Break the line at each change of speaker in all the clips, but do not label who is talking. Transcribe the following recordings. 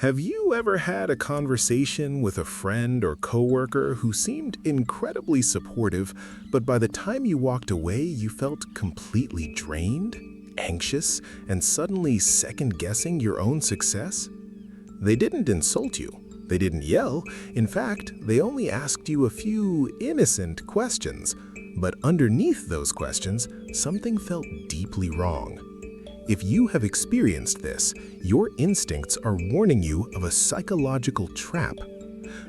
Have you ever had a conversation with a friend or coworker who seemed incredibly supportive, but by the time you walked away, you felt completely drained, anxious, and suddenly second-guessing your own success? They didn't insult you. They didn't yell. In fact, they only asked you a few innocent questions. But underneath those questions, something felt deeply wrong. If you have experienced this, your instincts are warning you of a psychological trap.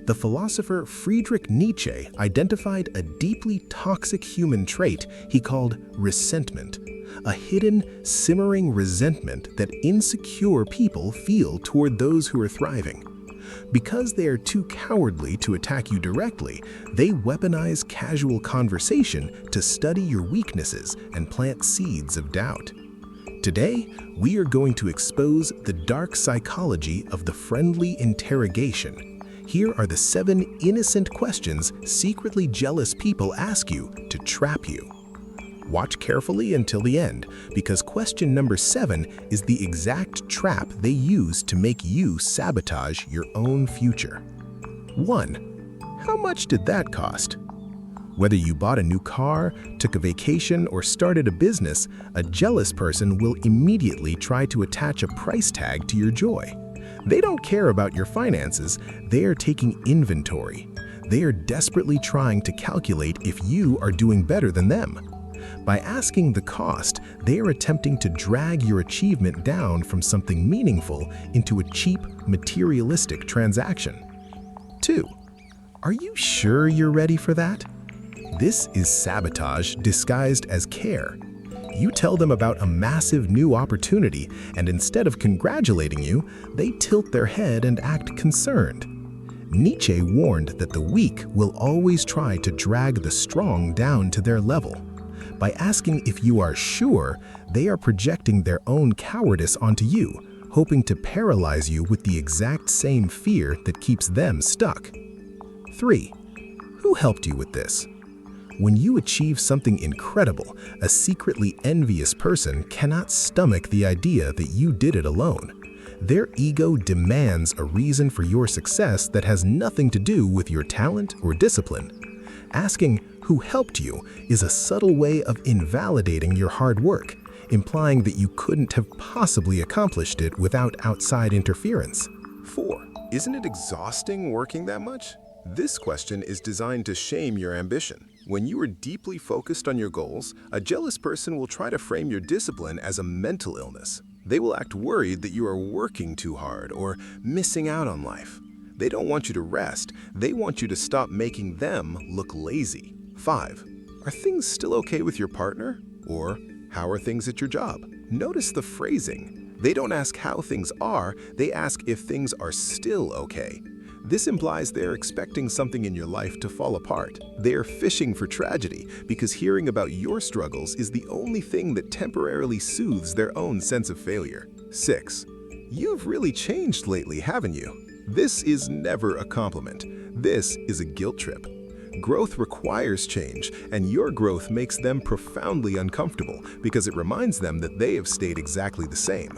The philosopher Friedrich Nietzsche identified a deeply toxic human trait he called ressentiment, a hidden, simmering resentment that insecure people feel toward those who are thriving. Because they are too cowardly to attack you directly, they weaponize casual conversation to study your weaknesses and plant seeds of doubt. Today, we are going to expose the dark psychology of the friendly interrogation. Here are the 7 innocent questions secretly jealous people ask you to trap you. Watch carefully until the end, because question number 7 is the exact trap they use to make you sabotage your own future. 1. How much did that cost? Whether you bought a new car, took a vacation, or started a business, a jealous person will immediately try to attach a price tag to your joy. They don't care about your finances, they are taking inventory. They are desperately trying to calculate if you are doing better than them. By asking the cost, they are attempting to drag your achievement down from something meaningful into a cheap, materialistic transaction. 2. Are you sure you're ready for that? This is sabotage disguised as care. You tell them about a massive new opportunity, and instead of congratulating you, they tilt their head and act concerned. Nietzsche warned that the weak will always try to drag the strong down to their level. By asking if you are sure, they are projecting their own cowardice onto you, hoping to paralyze you with the exact same fear that keeps them stuck. 3. Who helped you with this? When you achieve something incredible, a secretly envious person cannot stomach the idea that you did it alone. Their ego demands a reason for your success that has nothing to do with your talent or discipline. Asking who helped you is a subtle way of invalidating your hard work, implying that you couldn't have possibly accomplished it without outside interference. 4. Isn't it exhausting working that much? This question is designed to shame your ambition. When you are deeply focused on your goals, a jealous person will try to frame your discipline as a mental illness. They will act worried that you are working too hard or missing out on life. They don't want you to rest, they want you to stop making them look lazy. 5. Are things still okay with your partner? Or, how are things at your job? Notice the phrasing. They don't ask how things are, they ask if things are still okay. This implies they're expecting something in your life to fall apart. They're fishing for tragedy because hearing about your struggles is the only thing that temporarily soothes their own sense of failure. 6. You've really changed lately, haven't you? This is never a compliment. This is a guilt trip. Growth requires change, and your growth makes them profoundly uncomfortable because it reminds them that they have stayed exactly the same.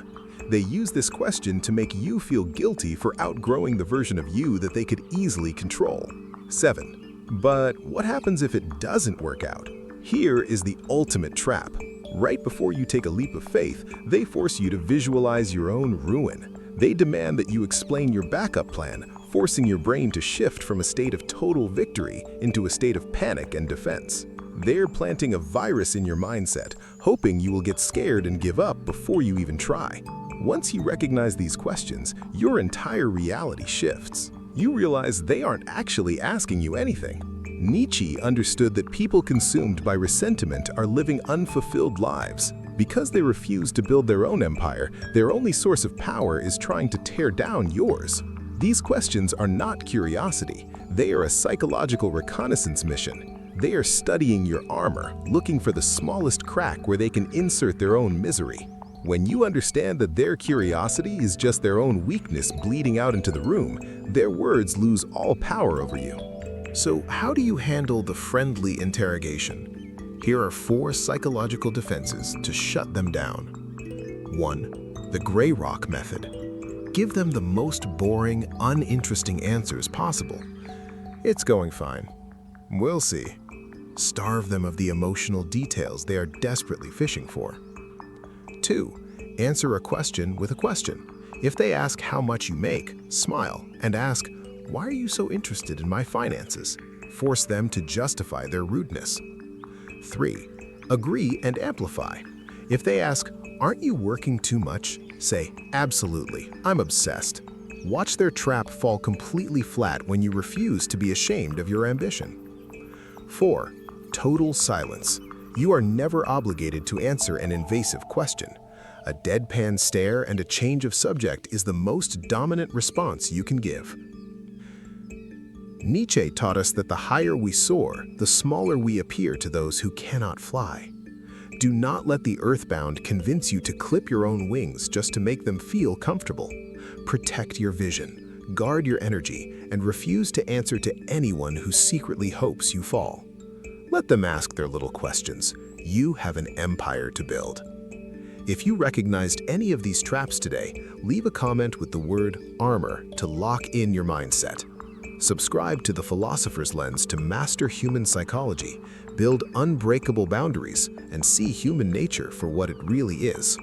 They use this question to make you feel guilty for outgrowing the version of you that they could easily control. 7. But what happens if it doesn't work out? Here is the ultimate trap. Right before you take a leap of faith, they force you to visualize your own ruin. They demand that you explain your backup plan, forcing your brain to shift from a state of total victory into a state of panic and defense. They're planting a virus in your mindset, hoping you will get scared and give up before you even try. Once you recognize these questions, your entire reality shifts. You realize they aren't actually asking you anything. Nietzsche understood that people consumed by ressentiment are living unfulfilled lives. Because they refuse to build their own empire, their only source of power is trying to tear down yours. These questions are not curiosity. They are a psychological reconnaissance mission. They are studying your armor, looking for the smallest crack where they can insert their own misery. When you understand that their curiosity is just their own weakness bleeding out into the room, their words lose all power over you. So how do you handle the friendly interrogation? Here are 4 psychological defenses to shut them down. 1. The gray rock method. Give them the most boring, uninteresting answers possible. It's going fine. We'll see. Starve them of the emotional details they are desperately fishing for. 2. Answer a question with a question. If they ask how much you make, smile and ask, "Why are you so interested in my finances?" Force them to justify their rudeness. 3. Agree and amplify. If they ask, "Aren't you working too much?" Say, "Absolutely, I'm obsessed." Watch their trap fall completely flat when you refuse to be ashamed of your ambition. 4. Total silence. You are never obligated to answer an invasive question. A deadpan stare and a change of subject is the most dominant response you can give. Nietzsche taught us that the higher we soar, the smaller we appear to those who cannot fly. Do not let the earthbound convince you to clip your own wings just to make them feel comfortable. Protect your vision, guard your energy, and refuse to answer to anyone who secretly hopes you fall. Let them ask their little questions. You have an empire to build. If you recognized any of these traps today, leave a comment with the word armor to lock in your mindset. Subscribe to The Philosopher's Lens to master human psychology, build unbreakable boundaries, and see human nature for what it really is.